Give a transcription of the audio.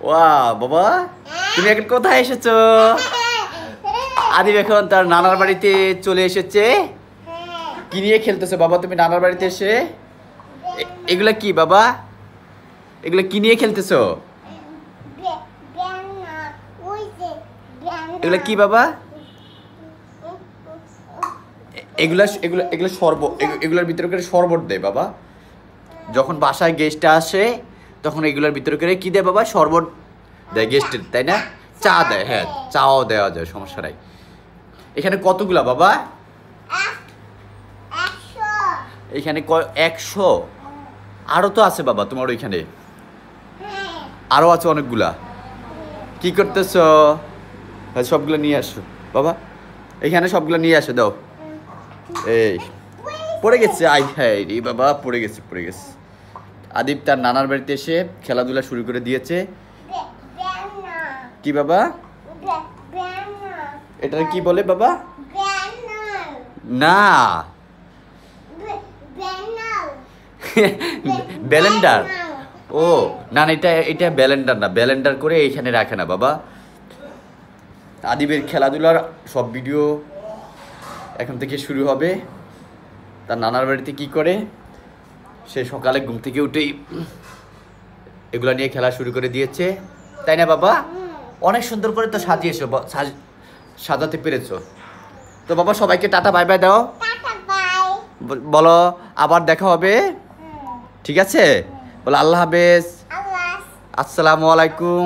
Wow বাবা, তুমি এখন কোথায় এসেছো? আদিব এখন তার নানার বাড়িতে চলে এসেছে। কি নিয়ে খেলতেছো বাবা তুমি নানার বাড়িতে এসে? এগুলা কি বাবা? এগুলা কি নিয়ে খেলতেছো? এগুলা কি বাবা? এগুলা শরবত, এগুলোর ভিতরে করে শরবত দেয় বাবা। যখন বাসায় গেস্ট আসে তখন এগুলোর ভিতরে করে কি দেয় বাবা? শরবত দেয় গেস্টের, তাই না? চা দেয়, হ্যাঁ চাও দেওয়া যায়, সমস্যা নাই। এখানে কতগুলা বাবা? এখানে 100? আরো তো আছে বাবা তোমার ওইখানে, আরো আছে অনেকগুলা। কি করতেছ? সবগুলো নিয়ে আসো বাবা, এখানে সবগুলো নিয়ে আসো দাও। এই পড়ে গেছে, আই হ্যাঁ রে বাবা, পড়ে গেছে। আদিব তার নানার বাড়িতে এসে খেলাধুলা শুরু করে দিয়েছে। কি বাবা এটা কি বলে বাবা? না ব্যালেন্ডার। ও না না, এটা ব্যালেন্ডার না, ব্যালেন্ডার করে এইখানে রাখে না বাবা। আদিবের খেলাধুলার সব ভিডিও এখন থেকে শুরু হবে। তার নানার বাড়িতে কি করে সে সকালে ঘুম থেকে উঠেই এগুলা নিয়ে খেলা শুরু করে দিয়েছে, তাই না বাবা? অনেক সুন্দর করে তো সাজিয়েছো, সাজাতে পেরেছো তো বাবা। সবাইকে টাটা বাই বাই দাও, বলো আবার দেখা হবে, ঠিক আছে? বলো আল্লাহ হাফেজ, আসসালামু আলাইকুম।